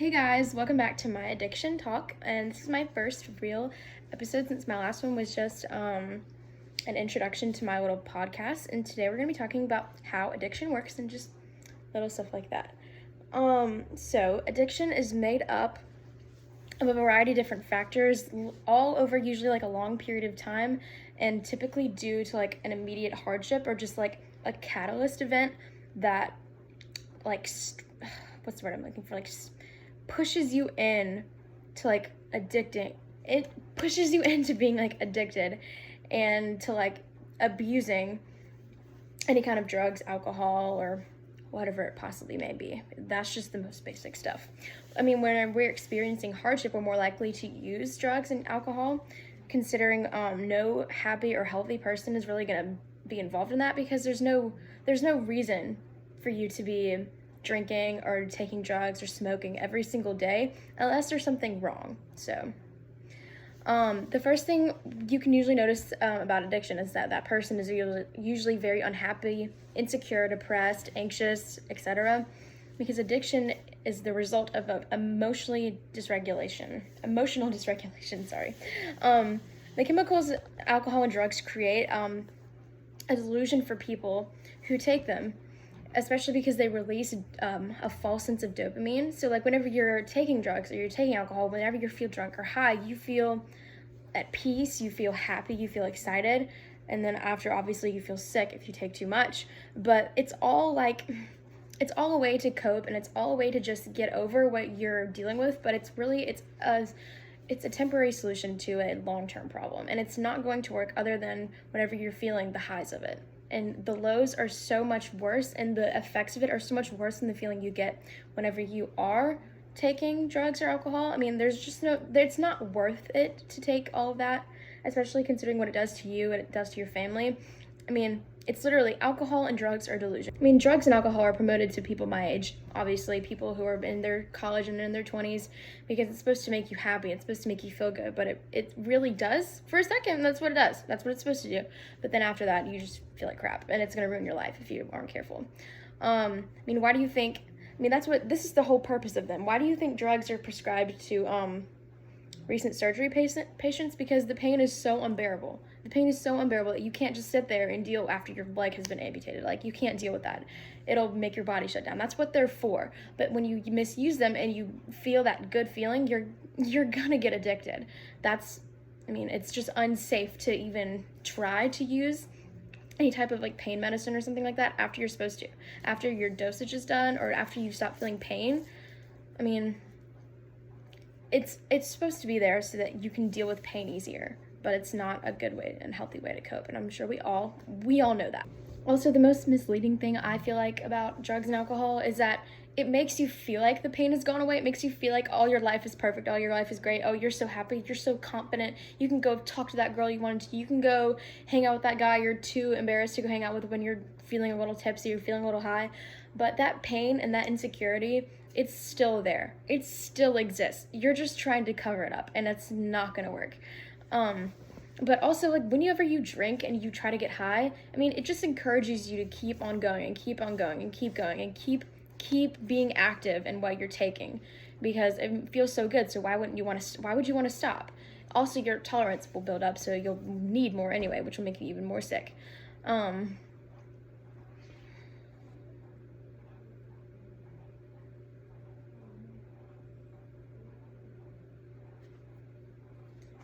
Hey guys, welcome back to my addiction talk, and this is my first real episode since my last one was just an introduction to my little podcast. And today we're gonna be talking about how addiction works and just little stuff like that. So addiction is made up of a variety of different factors, all over usually like a long period of time, and typically due to like an immediate hardship or just like a catalyst event that like what's the word I'm looking for, pushes you in to like addicting. It pushes you into being like addicted and to like abusing any kind of drugs, alcohol, or whatever it possibly may be. That's just the most basic stuff. I mean, when we're experiencing hardship, we're more likely to use drugs and alcohol, considering no happy or healthy person is really going to be involved in that, because there's no reason for you to be drinking or taking drugs or smoking every single day unless there's something wrong. So the first thing you can usually notice about addiction is that that person is usually very unhappy, insecure, depressed, anxious, etc. Because addiction is the result of emotional dysregulation. Sorry. The chemicals alcohol and drugs create a delusion for people who take them, especially because they release a false sense of dopamine. So like whenever you're taking drugs or you're taking alcohol, whenever you feel drunk or high, you feel at peace, you feel happy, you feel excited, and then after, obviously, you feel sick if you take too much. But it's all a way to cope, and it's all a way to just get over what you're dealing with. But it's a temporary solution to a long-term problem, and it's not going to work other than whenever you're feeling the highs of it. And the lows are so much worse, and the effects of it are so much worse than the feeling you get whenever you are taking drugs or alcohol. I mean, it's not worth it to take all of that, especially considering what it does to you and it does to your family. I mean, it's literally alcohol and drugs are delusion. I mean, drugs and alcohol are promoted to people my age, obviously, people who are in their college and in their 20s, because it's supposed to make you happy, it's supposed to make you feel good, but it really does for a second. That's what it does. That's what it's supposed to do. But then after that, you just feel like crap, and it's going to ruin your life if you aren't careful. I mean, why do you think, I mean, this is the whole purpose of them. Why do you think drugs are prescribed to recent surgery patients? Because the pain is so unbearable. The pain is so unbearable that you can't just sit there and deal after your leg has been amputated. Like, you can't deal with that. It'll make your body shut down. That's what they're for. But when you misuse them and you feel that good feeling, you're gonna get addicted. It's just unsafe to even try to use any type of like pain medicine or something like that after you're supposed to. After your dosage is done or after you stop feeling pain. I mean, it's supposed to be there so that you can deal with pain easier, but it's not a good way and healthy way to cope, and I'm sure we all know that. Also, the most misleading thing I feel like about drugs and alcohol is that it makes you feel like the pain has gone away. It makes you feel like all your life is perfect, all your life is great. Oh, you're so happy, you're so confident. You can go talk to that girl you wanted to. You can go hang out with that guy you're too embarrassed to go hang out with when you're feeling a little tipsy or feeling a little high. But that pain and that insecurity, it's still there. It still exists. You're just trying to cover it up, and it's not gonna work. But also, like, whenever you drink and you try to get high, I mean, it just encourages you to keep on going and keep on going and keep going and keep being active in what you're taking, because it feels so good. So why would you want to stop? Also, your tolerance will build up, so you'll need more anyway, which will make you even more sick.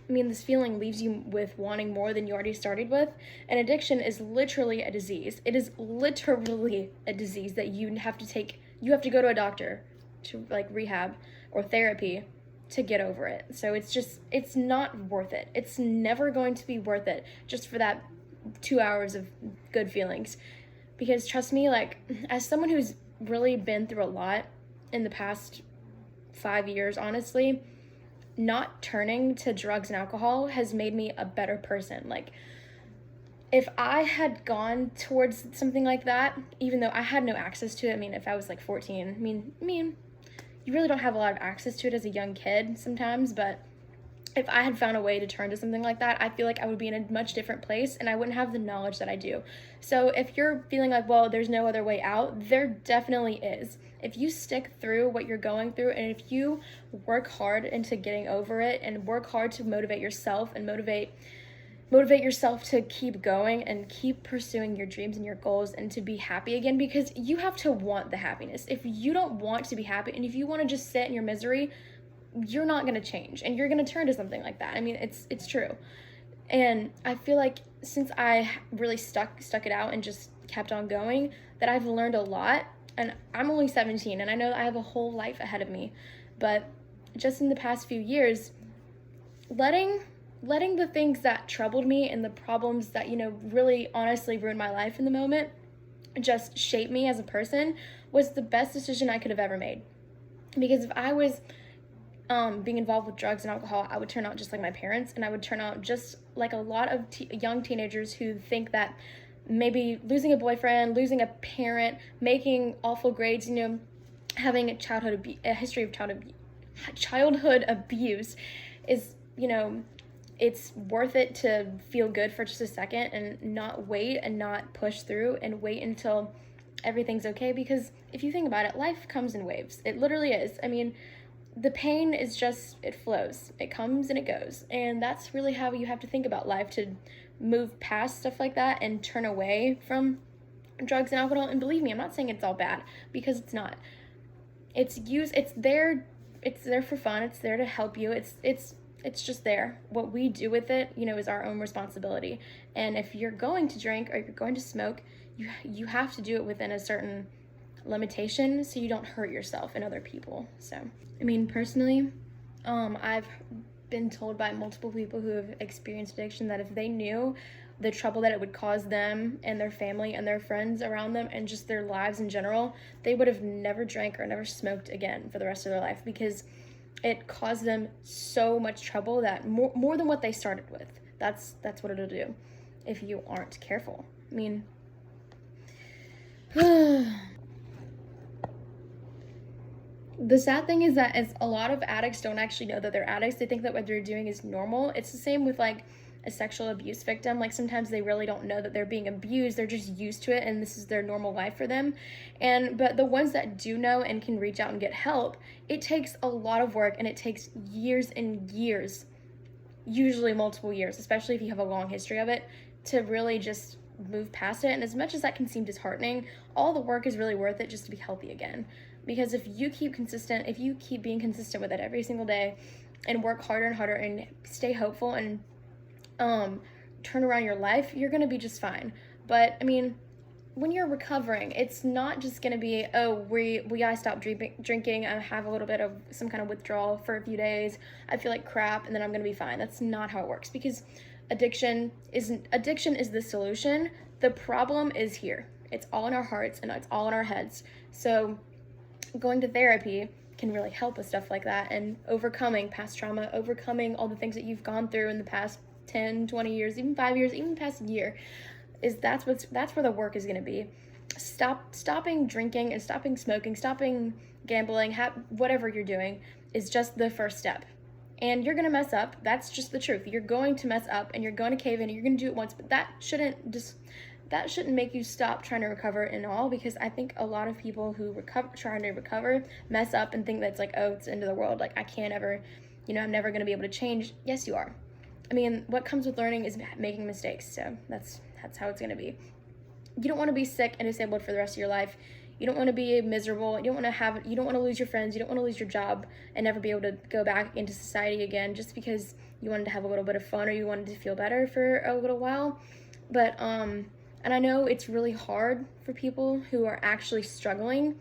I mean, this feeling leaves you with wanting more than you already started with. And addiction is literally a disease. It is literally a disease that you have to go to a doctor to like rehab or therapy to get over it. So it's not worth it. It's never going to be worth it just for that 2 hours of good feelings. Because trust me, like, as someone who's really been through a lot in the past 5 years, honestly, not turning to drugs and alcohol has made me a better person. Like, if I had gone towards something like that, even though I had no access to it, I mean, if I was like 14, I mean, you really don't have a lot of access to it as a young kid sometimes, but if I had found a way to turn to something like that, I feel like I would be in a much different place and I wouldn't have the knowledge that I do. So if you're feeling like, well, there's no other way out, there definitely is. If you stick through what you're going through, and if you work hard into getting over it and work hard to motivate yourself and motivate yourself to keep going and keep pursuing your dreams and your goals and to be happy again, because you have to want the happiness. If you don't want to be happy and if you want to just sit in your misery, you're not going to change and you're going to turn to something like that. I mean, it's true. And I feel like since I really stuck it out and just kept on going, that I've learned a lot. And I'm only 17 and I know that I have a whole life ahead of me. But just in the past few years, letting the things that troubled me and the problems that, really honestly ruined my life in the moment just shape me as a person was the best decision I could have ever made. Because if I was being involved with drugs and alcohol, I would turn out just like my parents, and I would turn out just like a lot of young teenagers who think that maybe losing a boyfriend, losing a parent, making awful grades, having a history of childhood abuse is, it's worth it to feel good for just a second and not wait and not push through and wait until everything's okay. Because if you think about it, life comes in waves. It literally is. I mean, the pain is just, it flows. It comes and it goes. And that's really how you have to think about life, to move past stuff like that and turn away from drugs and alcohol. And believe me, I'm not saying it's all bad, because it's not. It's there for fun. It's there to help you. It's just there. What we do with it, is our own responsibility. And if you're going to drink or you're going to smoke, you have to do it within a certain limitation so you don't hurt yourself and other people. So, I mean, personally, I've been told by multiple people who have experienced addiction that if they knew the trouble that it would cause them and their family and their friends around them and just their lives in general, they would have never drank or never smoked again for the rest of their life, because it caused them so much trouble that more than what they started with. That's what it'll do if you aren't careful. I mean, the sad thing is that as a lot of addicts don't actually know that they're addicts. They think that what they're doing is normal. It's the same with like a sexual abuse victim. Like sometimes they really don't know that they're being abused. They're just used to it and this is their normal life for them. But the ones that do know and can reach out and get help, it takes a lot of work and it takes years and years, usually multiple years, especially if you have a long history of it, to really just move past it. And as much as that can seem disheartening, all the work is really worth it just to be healthy again. Because if you keep being consistent with it every single day and work harder and harder and stay hopeful and turn around your life, you're going to be just fine. But I mean, when you're recovering, it's not just going to be, I stopped drinking, I have a little bit of some kind of withdrawal for a few days, I feel like crap, and then I'm going to be fine. That's not how it works, because addiction is the solution. The problem is here. It's all in our hearts and it's all in our heads. So going to therapy can really help with stuff like that, and overcoming past trauma, overcoming all the things that you've gone through in the past 10, 20 years, even 5 years, even past a year, that's where the work is going to be. Stopping drinking and stopping smoking, stopping gambling, whatever you're doing is just the first step. And you're going to mess up. That's just the truth. You're going to mess up and you're going to cave in and you're going to do it once, but that shouldn't make you stop trying to recover and all, because I think a lot of people who trying to recover mess up and think that's like, oh, it's the end of the world. Like I can't ever, I'm never going to be able to change. Yes, you are. I mean, what comes with learning is making mistakes. So that's how it's going to be. You don't want to be sick and disabled for the rest of your life. You don't want to be miserable. You don't want to lose your friends. You don't want to lose your job and never be able to go back into society again just because you wanted to have a little bit of fun or you wanted to feel better for a little while. But, and I know it's really hard for people who are actually struggling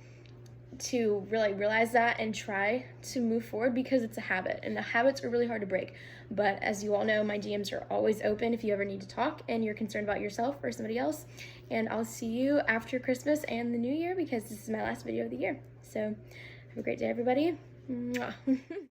to really realize that and try to move forward, because it's a habit and the habits are really hard to break. But as you all know, my DMs are always open if you ever need to talk and you're concerned about yourself or somebody else. And I'll see you after Christmas and the New Year, because this is my last video of the year. So have a great day, everybody. Mwah.